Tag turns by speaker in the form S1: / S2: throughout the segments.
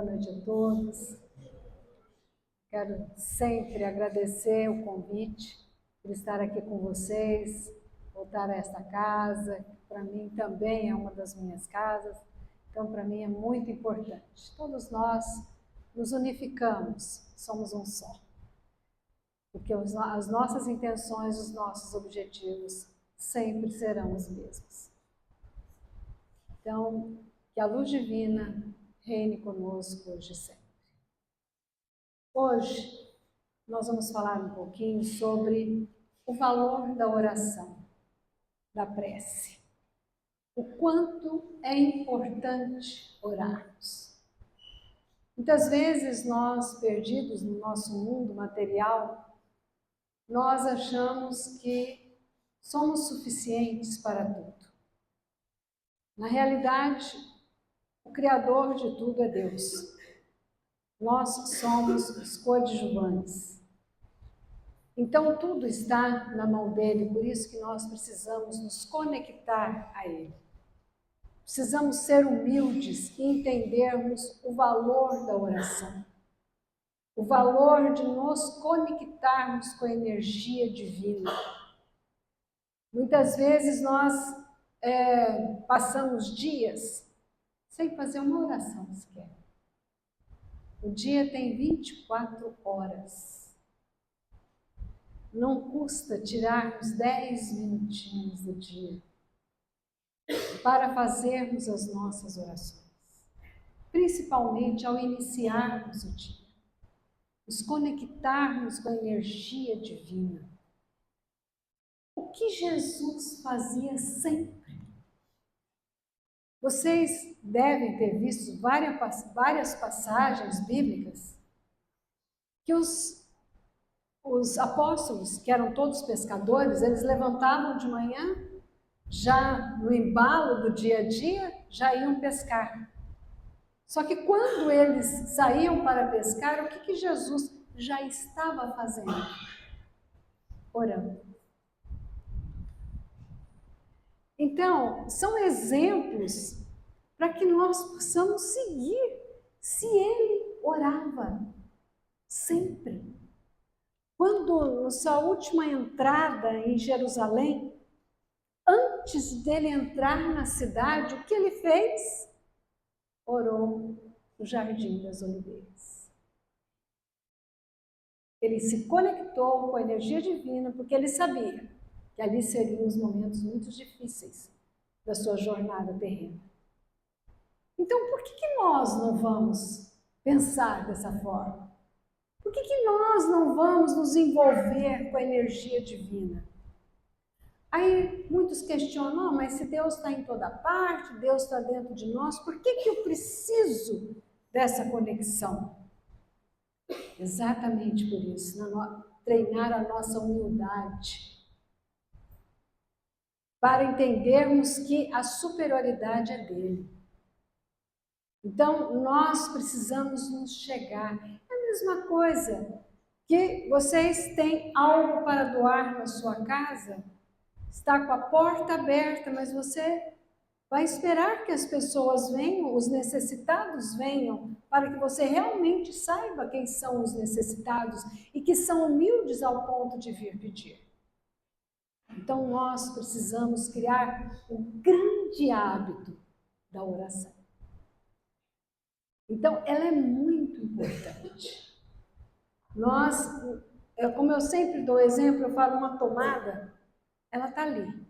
S1: noite a todos. Quero sempre agradecer o convite por estar aqui com vocês, voltar a esta casa, que para mim também é uma das minhas casas, então para mim é muito importante. Todos nós nos unificamos, somos um só, porque as nossas intenções, os nossos objetivos sempre serão os mesmos. Então, que a luz divina reine conosco hoje e sempre. Hoje, nós vamos falar um pouquinho sobre o valor da oração, da prece. O quanto é importante orarmos. Muitas vezes nós, perdidos no nosso mundo material, nós achamos que somos suficientes para tudo. Na realidade, o Criador de tudo é Deus. Nós somos os coadjuvantes. Então, tudo está na mão dele, por isso que nós precisamos nos conectar a ele. Precisamos ser humildes e entendermos o valor da oração. O valor de nos conectarmos com a energia divina. Muitas vezes nós passamos dias sem fazer uma oração sequer. O dia tem 24 horas. Não custa tirarmos 10 minutinhos do dia para fazermos as nossas orações, principalmente ao iniciarmos o dia, nos conectarmos com a energia divina. O que Jesus fazia sempre? Vocês devem ter visto várias passagens bíblicas que os apóstolos, que eram todos pescadores, eles levantavam de manhã, já no embalo do dia a dia, já iam pescar. Só que quando eles saíam para pescar, o que Jesus já estava fazendo? Orando. Então, são exemplos para que nós possamos seguir. Se ele orava sempre. Quando, na sua última entrada em Jerusalém, antes dele entrar na cidade, o que ele fez? Orou no Jardim das Oliveiras. Ele se conectou com a energia divina, porque ele sabia que ali seriam os momentos muito difíceis da sua jornada terrena. Então, por que nós não vamos pensar dessa forma? Por que nós não vamos nos envolver com a energia divina? Aí muitos questionam, mas se Deus está em toda parte, Deus está dentro de nós, por que eu preciso dessa conexão? Exatamente por isso, treinar a nossa humildade, para entendermos que a superioridade é dele. Então, nós precisamos nos chegar. É a mesma coisa que vocês têm algo para doar na sua casa, está com a porta aberta, mas você vai esperar que as pessoas venham, os necessitados venham, para que você realmente saiba quem são os necessitados e que são humildes ao ponto de vir pedir. Então, nós precisamos criar um grande hábito da oração. Então, ela é muito importante. Como eu sempre dou exemplo, eu falo uma tomada, ela está ali.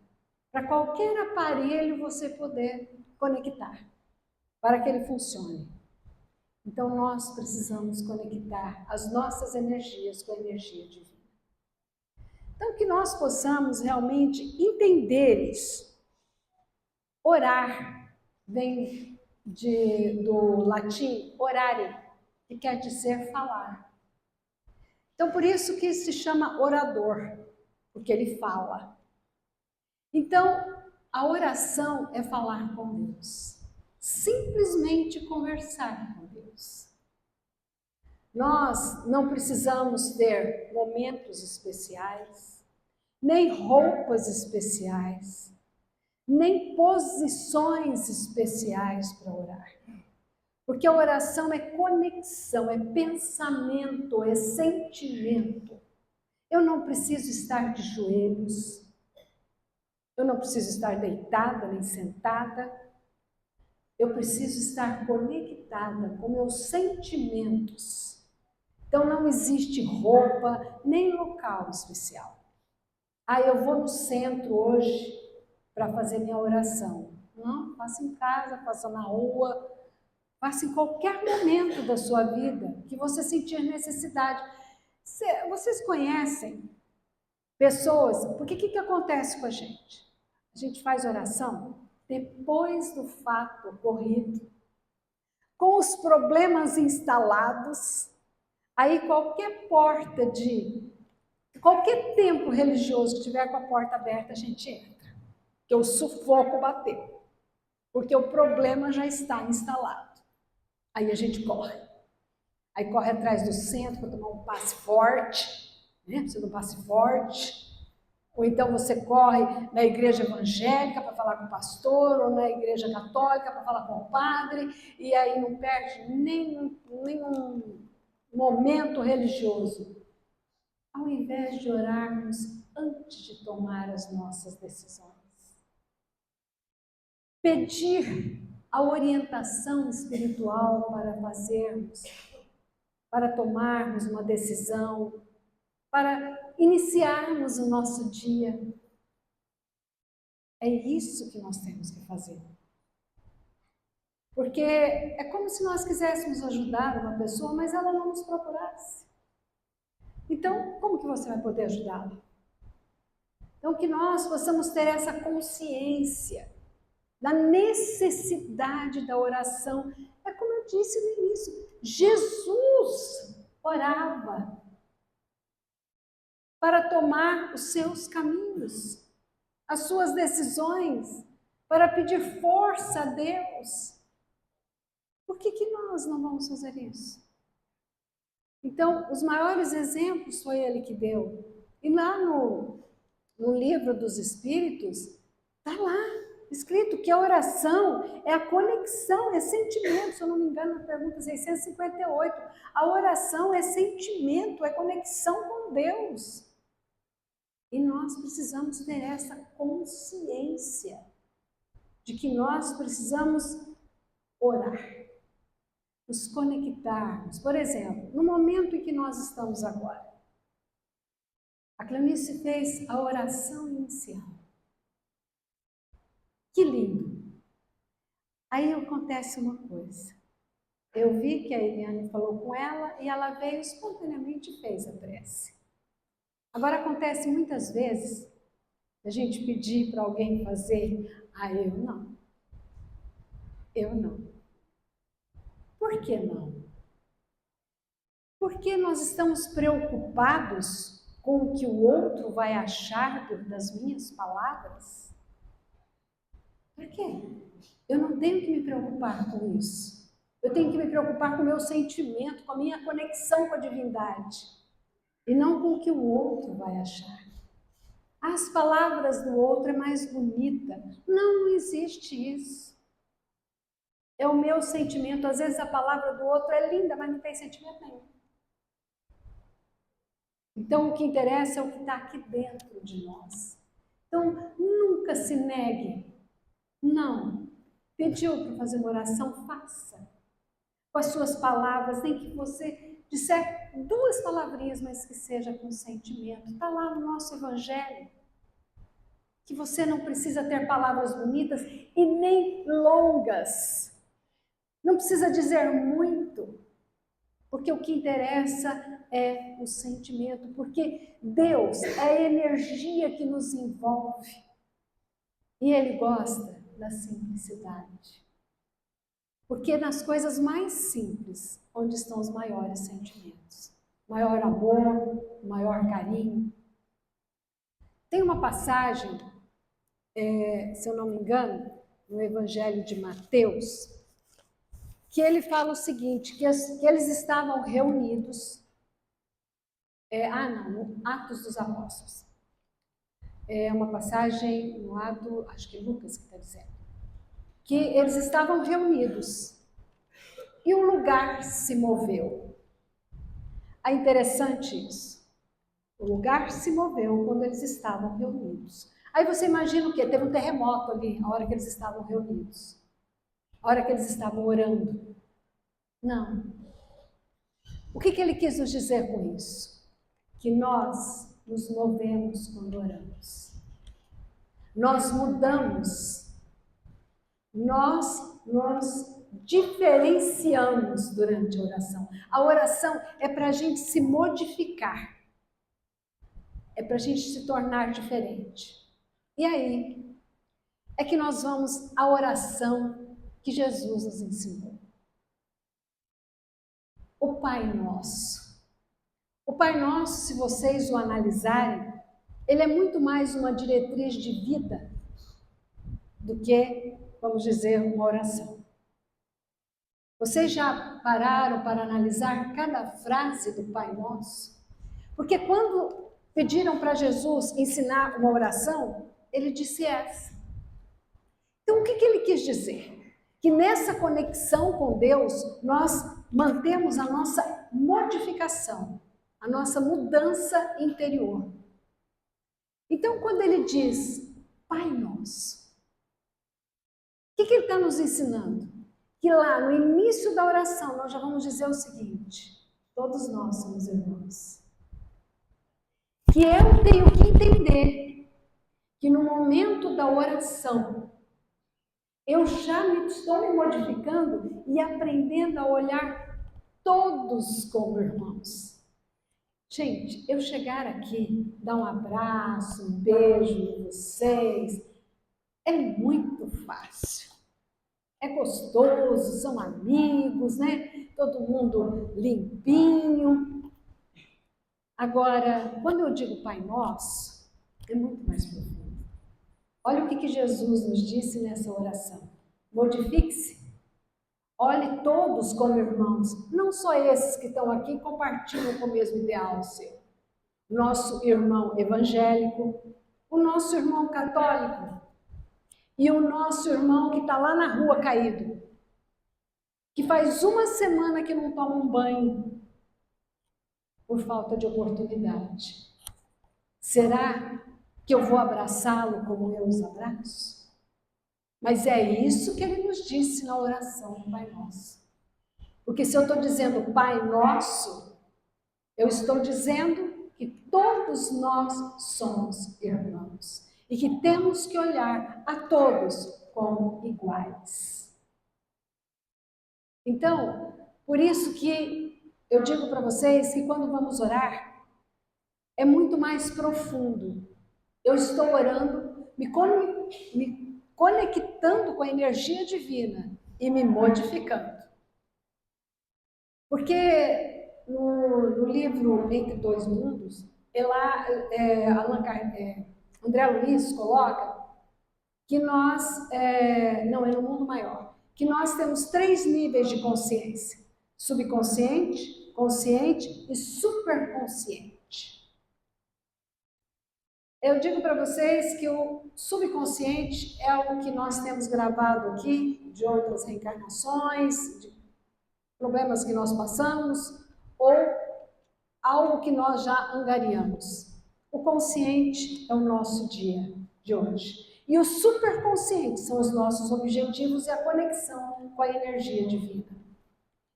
S1: Para qualquer aparelho você poder conectar, para que ele funcione. Então, nós precisamos conectar as nossas energias com a energia divina. Então, que nós possamos realmente entender isso. Orar vem do latim orare, que quer dizer falar. Então, por isso que se chama orador, porque ele fala. Então, a oração é falar com Deus, simplesmente conversar com Deus. Nós não precisamos ter momentos especiais, nem roupas especiais, nem posições especiais para orar. Porque a oração é conexão, é pensamento, é sentimento. Eu não preciso estar de joelhos, eu não preciso estar deitada nem sentada, eu preciso estar conectada com meus sentimentos. Então não existe roupa nem local especial. Eu vou no centro hoje para fazer minha oração. Não, faça em casa, faça na rua, faça em qualquer momento da sua vida que você sentir necessidade. Vocês conhecem pessoas, porque o que acontece com a gente? A gente faz oração depois do fato ocorrido, com os problemas instalados, aí qualquer porta qualquer templo religioso que tiver com a porta aberta, a gente entra, porque o sufoco bateu, porque o problema já está instalado. Aí a gente corre. Aí corre atrás do centro para tomar um passe forte, né? Precisa de um passe forte. Ou então você corre na igreja evangélica para falar com o pastor, ou na igreja católica para falar com o padre, e aí não perde nenhum momento religioso. Ao invés de orarmos antes de tomar as nossas decisões. Pedir a orientação espiritual para fazermos, para tomarmos uma decisão, para iniciarmos o nosso dia. É isso que nós temos que fazer. Porque é como se nós quiséssemos ajudar uma pessoa, mas ela não nos procurasse. Então, como que você vai poder ajudá-la? Então, que nós possamos ter essa consciência da necessidade da oração. É como eu disse no início, Jesus orava para tomar os seus caminhos, as suas decisões, para pedir força a Deus. Por que nós não vamos fazer isso? Então, os maiores exemplos foi ele que deu. E lá no livro dos Espíritos, está lá escrito que a oração é a conexão, é sentimento. Se eu não me engano, na pergunta 658, a oração é sentimento, é conexão com Deus. E nós precisamos ter essa consciência de que nós precisamos orar, nos conectarmos. Por exemplo, no momento em que nós estamos agora, a Cleonice fez a oração inicial. Que lindo! Aí acontece uma coisa. Eu vi que a Eliane falou com ela e ela veio espontaneamente e fez a prece. Agora acontece muitas vezes a gente pedir para alguém fazer, eu não. Eu não. Por que não? Porque nós estamos preocupados com o que o outro vai achar das minhas palavras? Por quê? Eu não tenho que me preocupar com isso. Eu tenho que me preocupar com o meu sentimento, com a minha conexão com a divindade. E não com o que o outro vai achar. As palavras do outro é mais bonita. Não existe isso. É o meu sentimento. Às vezes a palavra do outro é linda, mas não tem sentimento nenhum. Então o que interessa é o que está aqui dentro de nós. Então nunca se negue. Não. Pediu para fazer uma oração? Faça. Com as suas palavras, nem que você disser 2 palavrinhas, mas que seja com sentimento. Está lá no nosso Evangelho. Que você não precisa ter palavras bonitas e nem longas. Não precisa dizer muito, porque o que interessa é o sentimento, porque Deus é a energia que nos envolve e Ele gosta da simplicidade. Porque nas coisas mais simples, onde estão os maiores sentimentos, maior amor, maior carinho. Tem uma passagem, se eu não me engano, no Evangelho de Mateus, que ele fala o seguinte, que eles estavam reunidos, no Atos dos Apóstolos. É uma passagem no acho que Lucas que está dizendo, que eles estavam reunidos. e o lugar se moveu. É interessante isso. O lugar se moveu quando eles estavam reunidos. Aí você imagina o quê? Teve um terremoto ali, a hora que eles estavam reunidos. A hora que eles estavam orando. Não. O que ele quis nos dizer com isso? Que nós nos movemos quando oramos. Nós mudamos. Nós nos diferenciamos durante a oração. A oração é para a gente se modificar. É para a gente se tornar diferente. E aí é que nós vamos à oração que Jesus nos ensinou. O Pai Nosso. O Pai Nosso, se vocês o analisarem, ele é muito mais uma diretriz de vida do que, vamos dizer, uma oração. Vocês já pararam para analisar cada frase do Pai Nosso? Porque quando pediram para Jesus ensinar uma oração, ele disse essa. Então, o que ele quis dizer? Que nessa conexão com Deus, nós mantemos a nossa modificação, a nossa mudança interior. Então, quando ele diz, Pai Nosso, o que ele está nos ensinando? Que lá no início da oração, nós já vamos dizer o seguinte, todos nós somos irmãos. Que eu tenho que entender que no momento da oração, eu já estou me modificando e aprendendo a olhar todos como irmãos. Gente, eu chegar aqui, dar um abraço, um beijo em vocês, é muito fácil. É gostoso, são amigos, né? Todo mundo limpinho. Agora, quando eu digo Pai Nosso, é muito mais profundo. Olha o que Jesus nos disse nessa oração. Modifique-se. Olhe todos como irmãos, não só esses que estão aqui compartilham com o mesmo ideal seu. Nosso irmão evangélico, o nosso irmão católico e o nosso irmão que está lá na rua caído, que faz uma semana que não toma um banho por falta de oportunidade. Será que eu vou abraçá-lo como eu os abraço? Mas é isso que ele nos disse na oração do Pai Nosso. Porque se eu estou dizendo Pai Nosso, eu estou dizendo que todos nós somos irmãos e que temos que olhar a todos como iguais. Então, por isso que eu digo para vocês que quando vamos orar, é muito mais profundo. Eu estou orando, me conectando com a energia divina e me modificando. Porque no livro Entre Dois Mundos, André Luiz coloca que nós, não, é no mundo maior, que nós temos 3 níveis de consciência: subconsciente, consciente e superconsciente. Eu digo para vocês que o subconsciente é algo que nós temos gravado aqui, de outras reencarnações, de problemas que nós passamos, ou algo que nós já angariamos. O consciente é o nosso dia de hoje. E o superconsciente são os nossos objetivos e a conexão com a energia divina.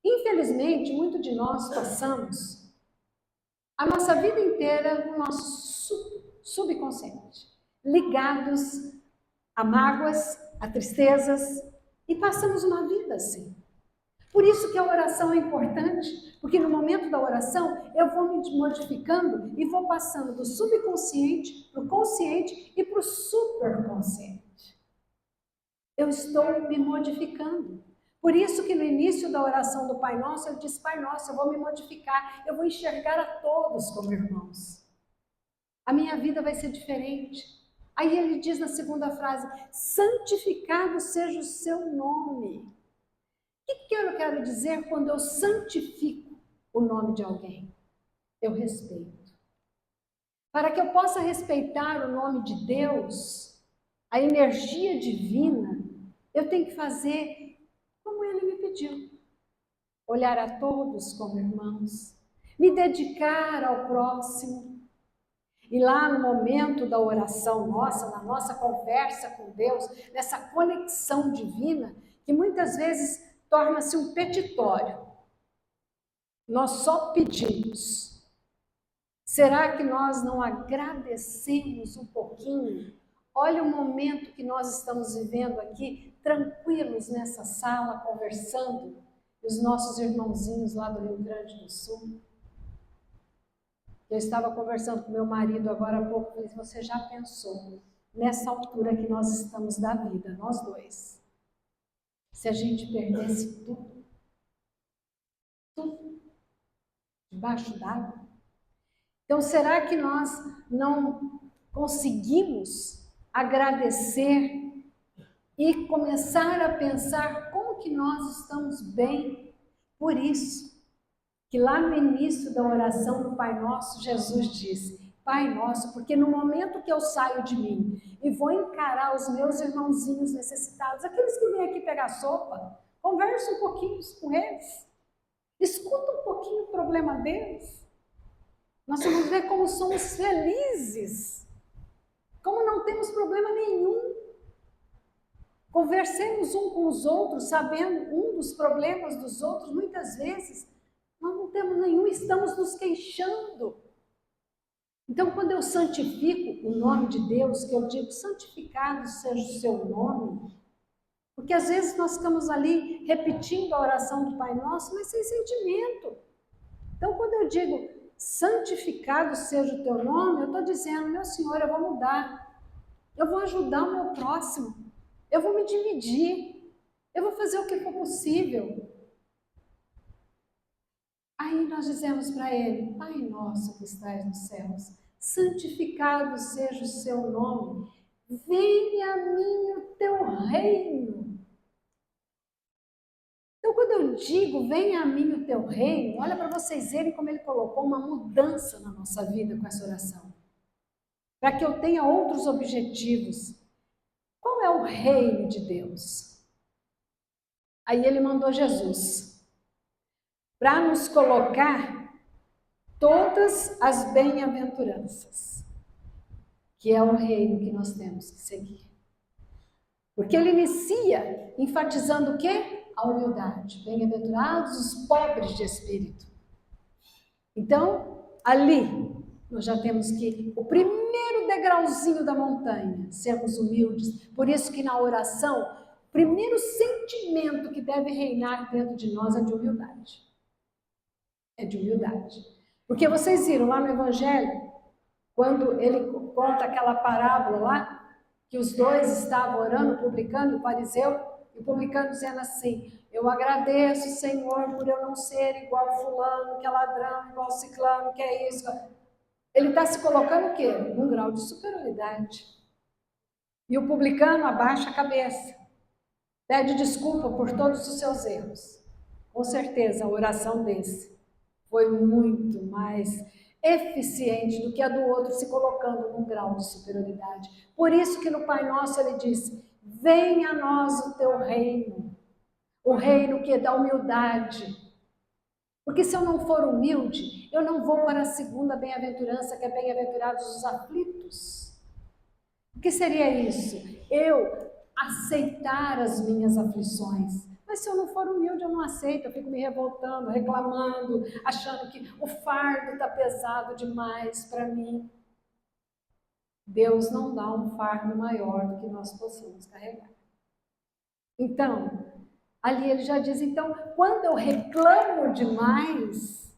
S1: Infelizmente, muito de nós passamos a nossa vida inteira no nosso subconsciente, ligados a mágoas, a tristezas, e passamos uma vida assim. Por isso que a oração é importante, porque no momento da oração eu vou me modificando e vou passando do subconsciente para o consciente e para o superconsciente. Eu estou me modificando. Por isso que no início da oração do Pai Nosso, eu disse, Pai Nosso, eu vou me modificar, eu vou enxergar a todos como irmãos. A minha vida vai ser diferente. Aí ele diz na segunda frase, santificado seja o seu nome. O que eu quero dizer quando eu santifico o nome de alguém? Eu respeito. Para que eu possa respeitar o nome de Deus, a energia divina, eu tenho que fazer como ele me pediu. olhar a todos como irmãos, me dedicar ao próximo. E lá no momento da oração nossa, na nossa conversa com Deus, nessa conexão divina, que muitas vezes torna-se um petitório. Nós só pedimos. Será que nós não agradecemos um pouquinho? Olha o momento que nós estamos vivendo aqui, tranquilos nessa sala, conversando, os nossos irmãozinhos lá do Rio Grande do Sul. Eu estava conversando com meu marido agora há pouco, falei, você já pensou nessa altura que nós estamos da vida, nós dois, se a gente perdesse tudo, debaixo d'água? Então, será que nós não conseguimos agradecer e começar a pensar como que nós estamos bem? Por isso, que lá no início da oração do Pai Nosso, Jesus disse, Pai Nosso, porque no momento que eu saio de mim e vou encarar os meus irmãozinhos necessitados, aqueles que vêm aqui pegar sopa, conversa um pouquinho com eles, escuta um pouquinho o problema deles. Nós vamos ver como somos felizes, como não temos problema nenhum. Conversemos um com os outros, sabendo um dos problemas dos outros, muitas vezes nós não temos nenhum, estamos nos queixando. Então, quando eu santifico o nome de Deus, que eu digo, santificado seja o seu nome, porque às vezes nós ficamos ali repetindo a oração do Pai Nosso, mas sem sentimento. Então, quando eu digo, santificado seja o teu nome, eu estou dizendo, meu Senhor, eu vou mudar, eu vou ajudar o meu próximo, eu vou me dividir, eu vou fazer o que for possível. Aí nós dizemos para ele, Pai nosso que estás nos céus, santificado seja o seu nome, venha a mim o teu reino. Então, quando eu digo, venha a mim o teu reino, olha para vocês verem como ele colocou uma mudança na nossa vida com essa oração. Para que eu tenha outros objetivos. Qual é o reino de Deus? Aí ele mandou Jesus para nos colocar todas as bem-aventuranças, que é o reino que nós temos que seguir. Porque ele inicia enfatizando o quê? A humildade. Bem-aventurados os pobres de espírito. Então, ali, nós já temos que, o primeiro degrauzinho da montanha, sermos humildes. Por isso que na oração, o primeiro sentimento que deve reinar dentro de nós é de humildade. É de humildade. Porque vocês viram lá no Evangelho, quando ele conta aquela parábola lá, que os dois estavam orando, o publicano e o fariseu, e o publicano dizendo assim, eu agradeço, Senhor, por eu não ser igual fulano, que é ladrão, igual ciclano, que é isso. Ele está se colocando o quê? Num grau de superioridade. E o publicano abaixa a cabeça, pede desculpa por todos os seus erros. Com certeza, a oração desse foi muito mais eficiente do que a do outro se colocando num grau de superioridade. Por isso que no Pai Nosso ele diz, venha a nós o teu reino, o reino que é da humildade. Porque se eu não for humilde, eu não vou para a segunda bem-aventurança, que é bem-aventurados os aflitos. O que seria isso? Eu aceitar as minhas aflições. Mas se eu não for humilde, eu não aceito, eu fico me revoltando, reclamando, achando que o fardo está pesado demais para mim. Deus não dá um fardo maior do que nós possamos carregar. Então, ali ele já diz, então, quando eu reclamo demais,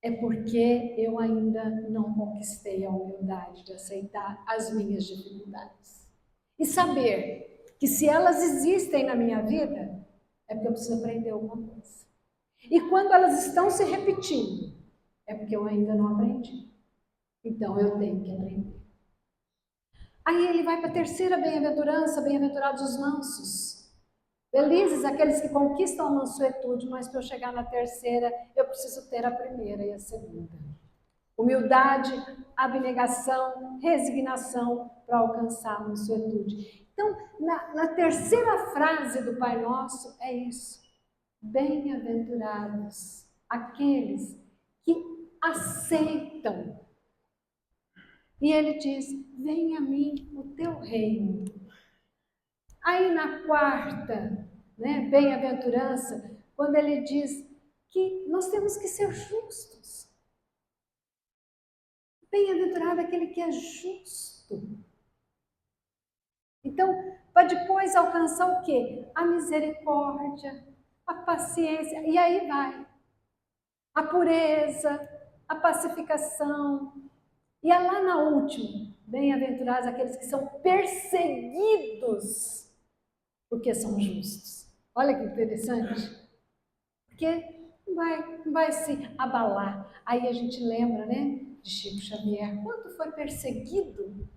S1: é porque eu ainda não conquistei a humildade de aceitar as minhas dificuldades. E saber que se elas existem na minha vida, é porque eu preciso aprender alguma coisa. E quando elas estão se repetindo, é porque eu ainda não aprendi. Então eu tenho que aprender. Aí ele vai para a terceira bem-aventurança, bem-aventurados os mansos. Felizes aqueles que conquistam a mansuetude, mas para eu chegar na terceira, eu preciso ter a primeira e a segunda. Humildade, abnegação, resignação para alcançar a mansuetude. Então, na terceira frase do Pai Nosso, é isso. Bem-aventurados aqueles que aceitam. E ele diz: venha a mim o teu reino. Aí na quarta, bem-aventurança, quando ele diz que nós temos que ser justos. Bem-aventurado aquele que é justo. Então, para depois alcançar o quê? A misericórdia, a paciência, e aí vai. A pureza, a pacificação. E é lá na última, bem-aventurados aqueles que são perseguidos porque são justos. Olha que interessante. Porque não vai se abalar. Aí a gente lembra, de Chico Xavier. Quanto foi perseguido?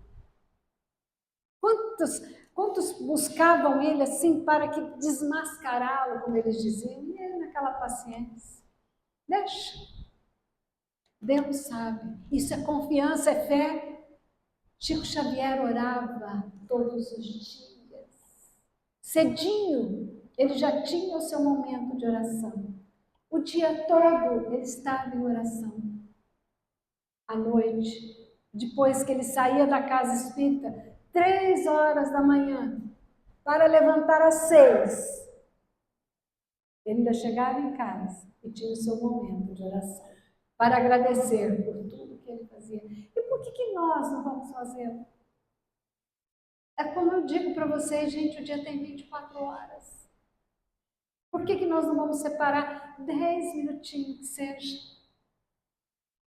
S1: Quantos buscavam ele assim para que desmascará-lo, como eles diziam? E ele naquela paciência. Deixa. Deus sabe. Isso é confiança, é fé. Chico Xavier orava todos os dias. Cedinho, ele já tinha o seu momento de oração. O dia todo ele estava em oração. À noite, depois que ele saía da casa espírita, 3 horas da manhã, para levantar às 6, ele ainda chegava em casa e tinha o seu momento de oração, para agradecer por tudo que ele fazia. E por que nós não vamos fazê-lo? É como eu digo para vocês, gente, o dia tem 24 horas. Por que nós não vamos separar 10 minutinhos que seja?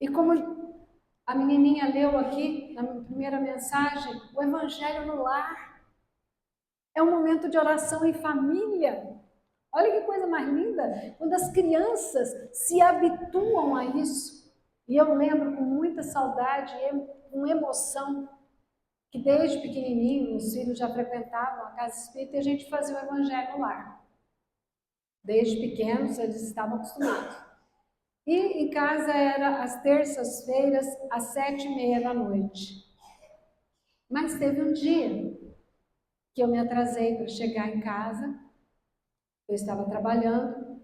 S1: E como a menininha leu aqui, na minha primeira mensagem, o Evangelho no lar. É um momento de oração em família. Olha que coisa mais linda, quando as crianças se habituam a isso. E eu lembro com muita saudade e com emoção que desde pequenininho os filhos já frequentavam a casa espírita e a gente fazia o Evangelho no lar. Desde pequenos eles estavam acostumados. E em casa era às terças-feiras, às 7h30 da noite. Mas teve um dia que eu me atrasei para chegar em casa, eu estava trabalhando,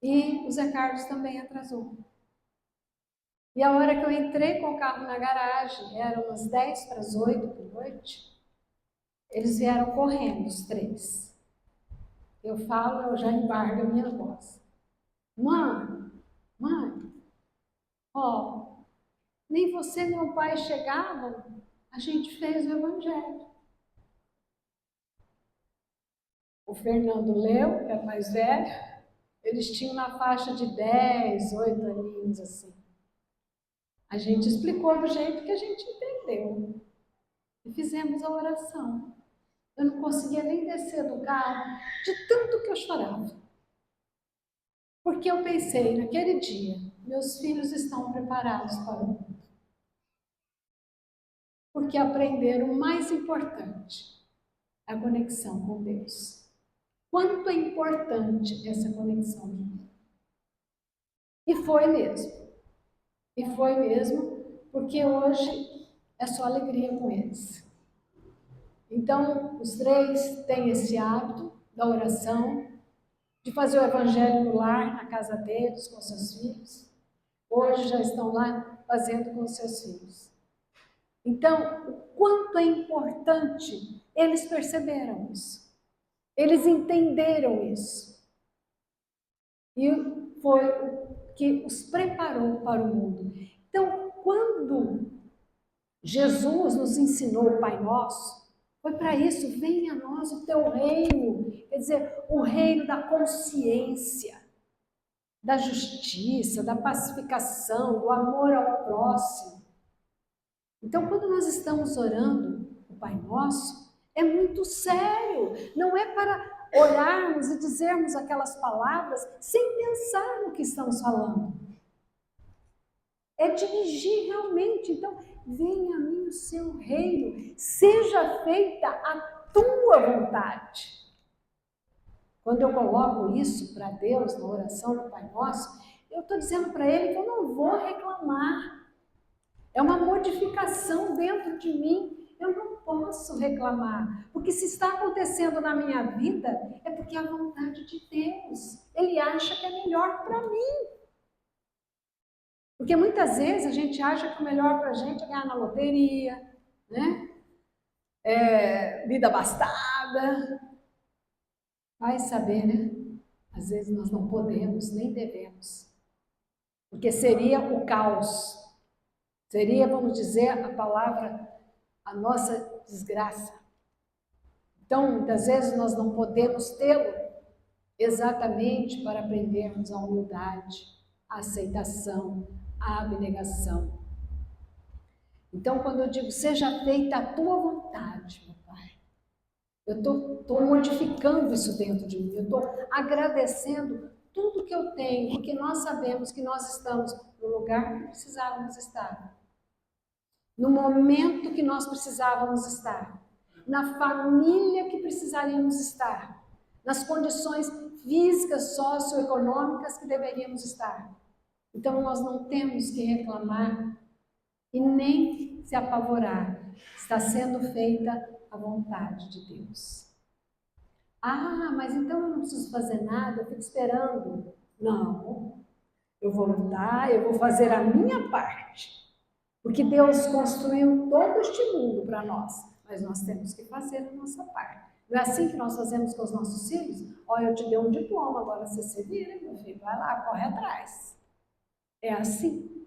S1: e o Zé Carlos também atrasou. E a hora que eu entrei com o carro na garagem, eram umas 7:50 da noite, eles vieram correndo, os 3. Eu falo, eu já embargo a minha voz. Mãe, nem você nem o pai chegavam, a gente fez o Evangelho. O Fernando leu, que era mais velho, eles tinham na faixa de 10, 8 aninhos, assim. A gente explicou do jeito que a gente entendeu. E fizemos a oração. Eu não conseguia nem descer do carro, de tanto que eu chorava. Porque eu pensei, naquele dia, meus filhos estão preparados para o mundo. Porque aprenderam o mais importante, a conexão com Deus. Quanto é importante essa conexão com Deus. E foi mesmo. E foi mesmo, porque hoje é só alegria com eles. Então, os 3 têm esse hábito da oração, de fazer o Evangelho no lar, na casa deles, com seus filhos. Hoje já estão lá fazendo com seus filhos. Então, o quanto é importante, eles perceberam isso. Eles entenderam isso. E foi o que os preparou para o mundo. Então, quando Jesus nos ensinou o Pai Nosso, foi para isso: venha a nós o teu reino, quer dizer, o reino da consciência, da justiça, da pacificação, do amor ao próximo. Então, quando nós estamos orando o Pai Nosso, é muito sério, não é para orarmos e dizermos aquelas palavras sem pensar no que estamos falando. É dirigir realmente. Então, venha a mim o seu reino, seja feita a tua vontade. Quando eu coloco isso para Deus na oração do Pai Nosso, eu estou dizendo para Ele que eu não vou reclamar. É uma modificação dentro de mim. Eu não posso reclamar, porque se está acontecendo na minha vida, é porque é a vontade de Deus. Ele acha que é melhor para mim. Porque muitas vezes a gente acha que o melhor para a gente é ganhar na loteria, né? Vida abastada. Vai saber, né? Às vezes nós não podemos, nem devemos. Porque seria o caos. Seria, vamos dizer, a palavra, a nossa desgraça. Então, muitas vezes nós não podemos tê-lo exatamente para aprendermos a humildade, a aceitação, a abnegação. Então, quando eu digo, seja feita a tua vontade, meu Pai, eu estou modificando isso dentro de mim, eu estou agradecendo tudo que eu tenho, porque nós sabemos que nós estamos no lugar que precisávamos estar, no momento que nós precisávamos estar, na família que precisaríamos estar, nas condições físicas, socioeconômicas que deveríamos estar. Então, nós não temos que reclamar e nem se apavorar. Está sendo feita a vontade de Deus. Ah, mas então eu não preciso fazer nada, eu fico esperando. Não, eu vou lutar, eu vou fazer a minha parte. Porque Deus construiu todo este mundo para nós, mas nós temos que fazer a nossa parte. Não é assim que nós fazemos com os nossos filhos? Olha, eu te dei um diploma, agora você se vira, meu filho, vai lá, corre atrás. É assim.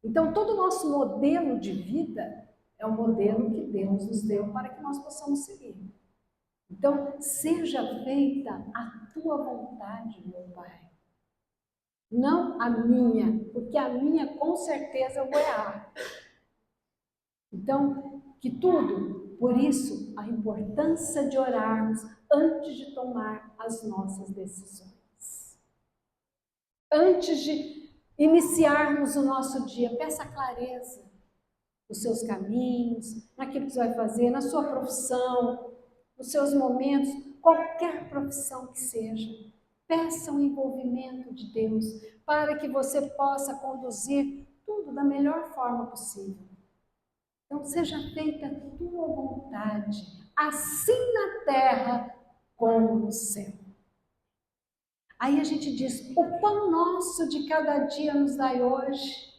S1: Então, todo o nosso modelo de vida é o modelo que Deus nos deu para que nós possamos seguir. Então, seja feita a tua vontade, meu Pai. Não a minha, porque a minha com certeza eu vou errar. Então, que tudo, por isso, a importância de orarmos antes de tomar as nossas decisões. Antes de iniciarmos o nosso dia, peça clareza nos seus caminhos, naquilo que você vai fazer, na sua profissão, nos seus momentos, qualquer profissão que seja. Peça o envolvimento de Deus para que você possa conduzir tudo da melhor forma possível. Então, seja feita a tua vontade, assim na terra como no céu. Aí a gente diz, o pão nosso de cada dia nos dai hoje.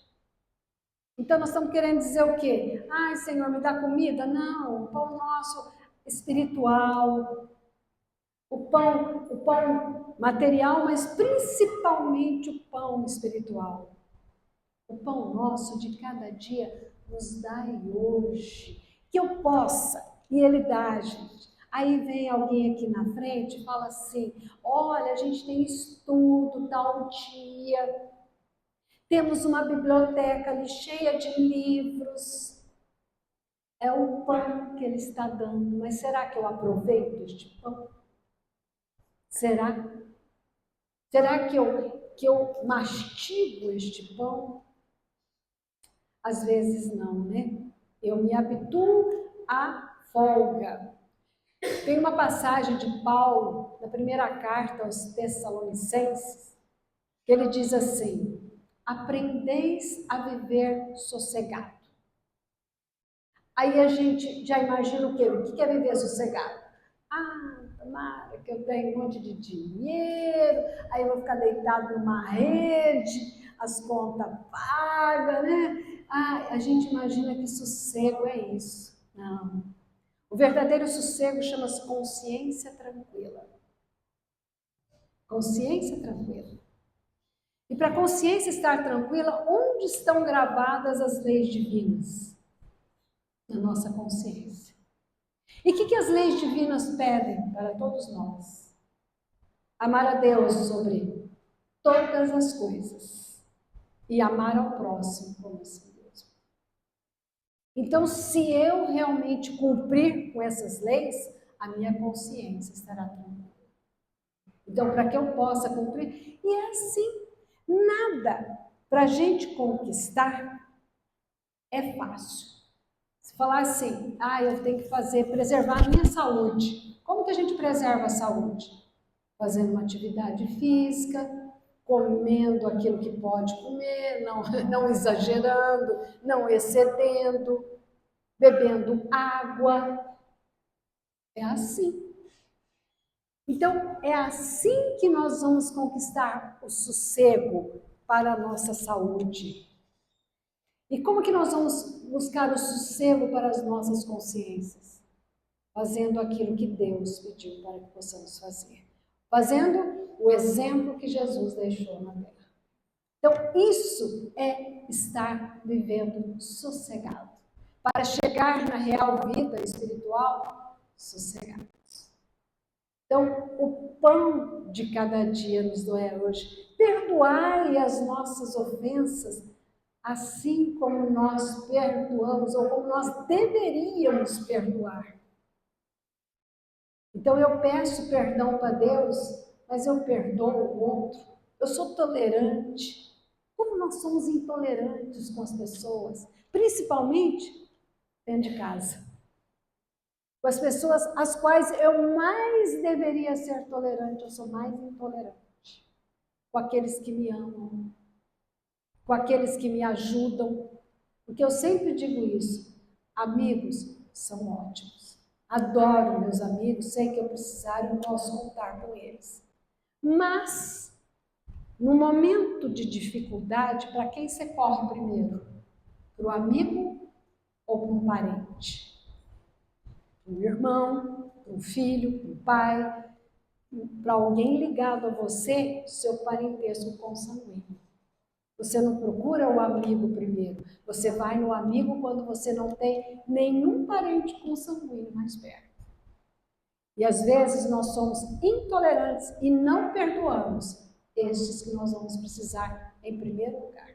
S1: Então, nós estamos querendo dizer o quê? Ai, Senhor, me dá comida? Não, o pão nosso espiritual, o pão material, mas principalmente o pão espiritual. O pão nosso de cada dia nos dai hoje. Que eu possa, e Ele dá, gente. Aí vem alguém aqui na frente e fala assim, olha, a gente tem estudo tal dia, temos uma biblioteca ali cheia de livros. É o pão que Ele está dando, mas será que eu aproveito este pão? Será? Será que eu mastigo este pão? Às vezes não, né? Eu me habituo à folga. Tem uma passagem de Paulo, na primeira carta aos Tessalonicenses, que ele diz assim, aprendeis a viver sossegado. Aí a gente já imagina o quê? O que é viver sossegado? Ah, tomara que eu tenha um monte de dinheiro, aí eu vou ficar deitado numa rede, as contas pagas, né? Ah, a gente imagina que sossego é isso. Não. O verdadeiro sossego chama-se consciência tranquila. Consciência tranquila. E para a consciência estar tranquila, onde estão gravadas as leis divinas? Na nossa consciência. E o que as leis divinas pedem para todos nós? Amar a Deus sobre todas as coisas e amar ao próximo como a si mesmo. Então, se eu realmente cumprir com essas leis, a minha consciência estará tranquila. Então, para que eu possa cumprir, e é assim, nada para a gente conquistar é fácil. Se falar assim, eu tenho que preservar a minha saúde. Como que a gente preserva a saúde? Fazendo uma atividade física, comendo aquilo que pode comer, não exagerando, não excedendo. bebendo água. É assim. Então, é assim que nós vamos conquistar o sossego para a nossa saúde. E como que nós vamos buscar o sossego para as nossas consciências? Fazendo aquilo que Deus pediu para que possamos fazer. Fazendo o exemplo que Jesus deixou na terra. Então, isso é estar vivendo sossegado. Para chegar na real vida espiritual, sossegado. Então, o pão de cada dia nos doer hoje. Perdoai as nossas ofensas, assim como nós perdoamos, ou como nós deveríamos perdoar. Então, eu peço perdão para Deus, mas eu perdoo o outro. Eu sou tolerante. Como nós somos intolerantes com as pessoas, principalmente dentro de casa. Com as pessoas às quais eu mais deveria ser tolerante, eu sou mais intolerante. Com aqueles que me amam, com aqueles que me ajudam, porque eu sempre digo isso, amigos são ótimos. Adoro meus amigos, sei que eu precisar e posso contar com eles. Mas, no momento de dificuldade, para quem você corre primeiro? Para o amigo ou para um parente? Um irmão, um filho, um pai, para alguém ligado a você, seu parentesco consanguíneo. Você não procura o amigo primeiro, você vai no amigo quando você não tem nenhum parente consanguíneo mais perto. E às vezes nós somos intolerantes e não perdoamos estes que nós vamos precisar em primeiro lugar.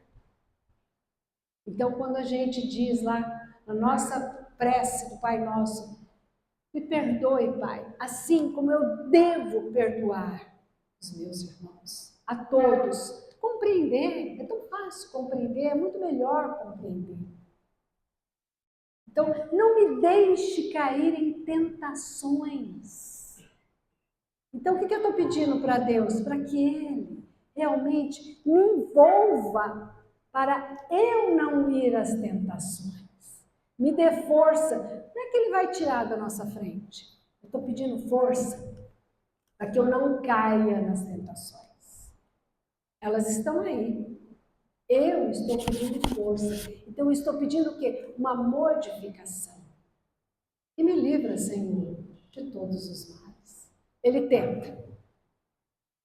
S1: Então, quando a gente diz lá na nossa prece do Pai Nosso, me perdoe, Pai, assim como eu devo perdoar os meus irmãos, a todos. Compreender, é tão fácil compreender, é muito melhor compreender. Então, não me deixe cair em tentações. Então, o que eu estou pedindo para Deus? Para que Ele realmente me envolva para eu não ir às tentações. Me dê força. Não é que Ele vai tirar da nossa frente. Eu estou pedindo força para que eu não caia nas tentações. Elas estão aí. Eu estou pedindo força. Então, eu estou pedindo o quê? Uma modificação. E me livra, Senhor, de todos os males. Ele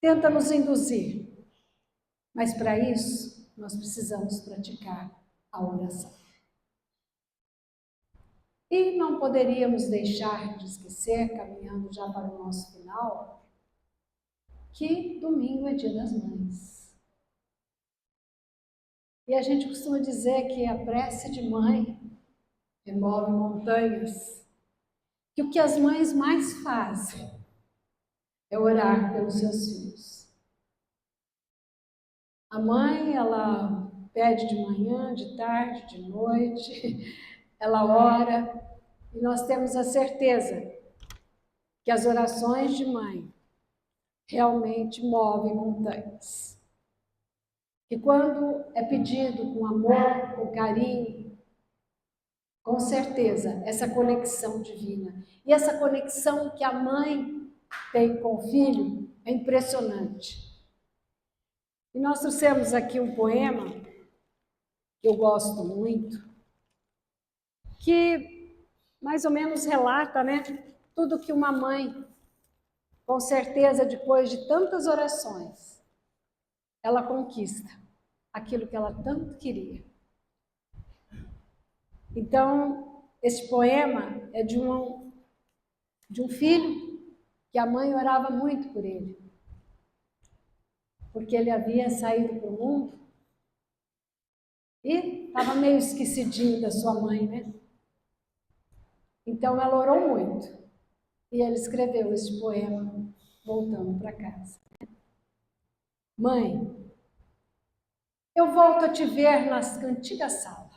S1: tenta nos induzir. Mas para isso, nós precisamos praticar a oração. E não poderíamos deixar de esquecer, caminhando já para o nosso final, que domingo é Dia das Mães. E a gente costuma dizer que a prece de mãe remove montanhas, que o que as mães mais fazem é orar pelos seus filhos. A mãe, ela pede de manhã, de tarde, de noite, ela ora, e nós temos a certeza que as orações de mãe realmente movem montanhas. E quando é pedido com amor, com carinho, com certeza, essa conexão divina. E essa conexão que a mãe tem com o filho é impressionante. E nós trouxemos aqui um poema que eu gosto muito, que mais ou menos relata, né, tudo que uma mãe, com certeza, depois de tantas orações, ela conquista aquilo que ela tanto queria. Então, esse poema é de um filho que a mãe orava muito por ele, porque ele havia saído para o mundo e estava meio esquecidinho da sua mãe, né? Então, ela orou muito e ele escreveu esse poema voltando para casa. Mãe, eu volto a te ver na antiga sala,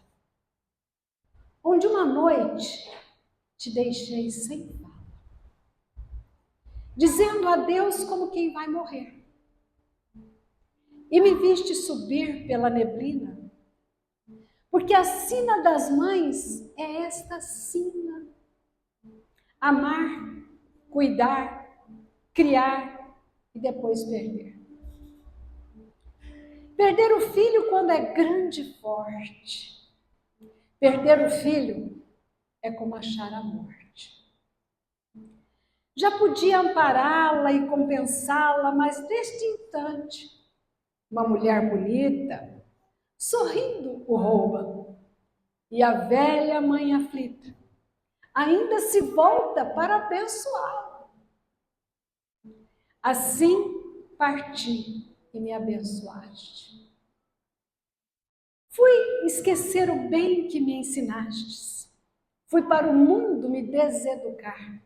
S1: onde uma noite te deixei sem fala, dizendo adeus como quem vai morrer. E me viste subir pela neblina, Porque a sina das mães é esta sina: amar, cuidar, criar e depois perder. Perder o filho quando é grande e forte. Perder o filho é como achar a morte. Já podia ampará-la e compensá-la, mas neste instante, uma mulher bonita, sorrindo, o rouba. E a velha mãe aflita ainda se volta para abençoá-la. Assim parti e me abençoaste. Fui esquecer o bem que me ensinastes. Fui para o mundo me deseducar.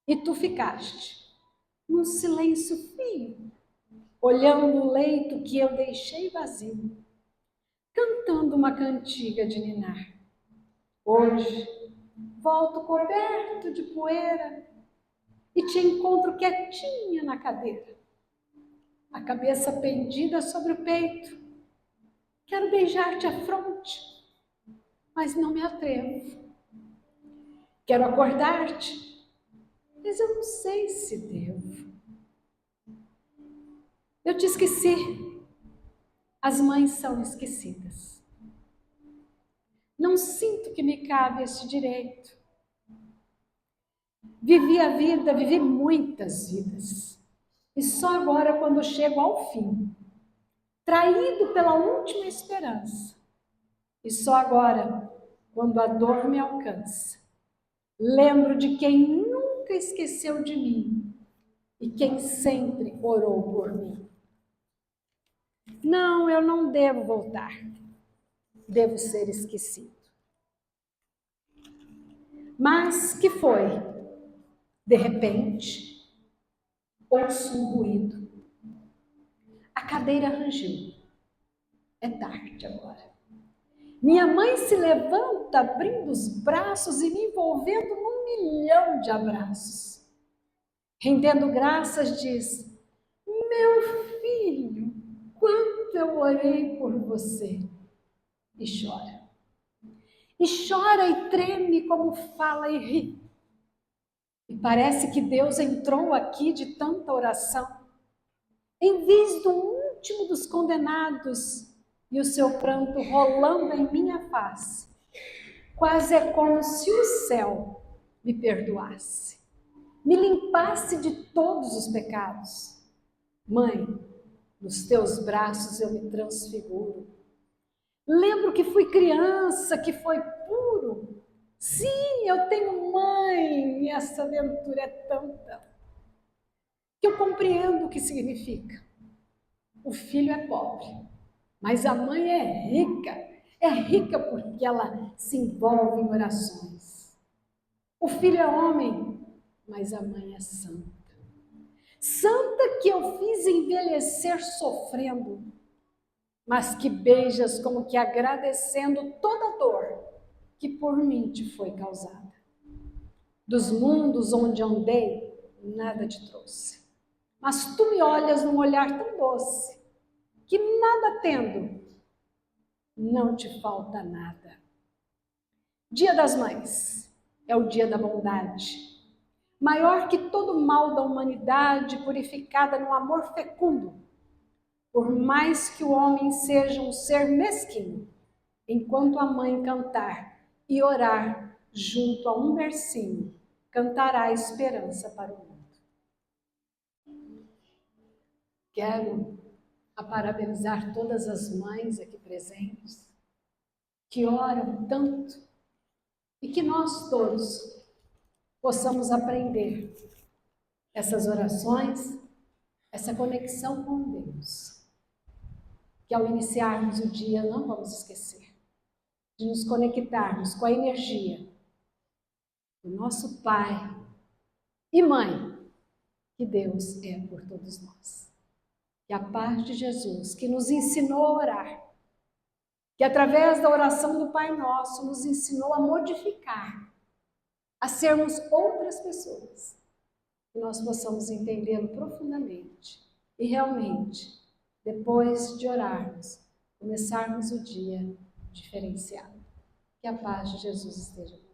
S1: E tu ficaste num silêncio frio, olhando o leito que eu deixei vazio, cantando uma cantiga de ninar. Hoje volto coberto de poeira e te encontro quietinha na cadeira, a cabeça pendida sobre o peito. Quero beijar-te a fronte, mas não me atrevo. Quero acordar-te, mas eu não sei se devo. Eu te esqueci. As mães são esquecidas. Não sinto que me cabe esse direito. Vivi a vida, vivi muitas vidas. E só agora, quando chego ao fim, traído pela última esperança, e só agora, quando a dor me alcança, lembro de quem nunca esqueceu de mim e quem sempre orou por mim. Não, eu não devo voltar. Devo ser esquecido. Mas que foi? De repente, ouço um ruído. A cadeira rangiu. É tarde agora. Minha mãe se levanta, abrindo os braços e me envolvendo num milhão de abraços. Rendendo graças, diz: meu filho, quanto eu orei por você. E chora. E chora e treme como fala e ri. E parece que Deus entrou aqui de tanta oração. Em vez do último dos condenados e o seu pranto rolando em minha face, quase é como se o céu me perdoasse, me limpasse de todos os pecados. Mãe, nos teus braços eu me transfiguro. Lembro que fui criança, que foi puro. Sim, eu tenho mãe, e essa aventura é tanta que eu compreendo o que significa. O filho é pobre, mas a mãe é rica. É rica porque ela se envolve em orações. O filho é homem, mas a mãe é santa. Santa que eu fiz envelhecer sofrendo, mas que beijas como que agradecendo toda a dor que por mim te foi causada. Dos mundos onde andei, nada te trouxe. Mas tu me olhas num olhar tão doce, que nada tendo, não te falta nada. Dia das Mães é o dia da bondade, maior que todo mal da humanidade, purificada no amor fecundo. Por mais que o homem seja um ser mesquinho, enquanto a mãe cantar e orar junto a um bercinho, cantará a esperança para o mundo. Quero parabenizar todas as mães aqui presentes, que oram tanto, e que nós todos possamos aprender essas orações, essa conexão com Deus, que ao iniciarmos o dia não vamos esquecer de nos conectarmos com a energia do nosso Pai e Mãe, que Deus é por todos nós. Que a paz de Jesus, que nos ensinou a orar, que através da oração do Pai Nosso nos ensinou a modificar, a sermos outras pessoas, que nós possamos entendê-lo profundamente e realmente, depois de orarmos, começarmos o dia diferenciado. Que a paz de Jesus esteja com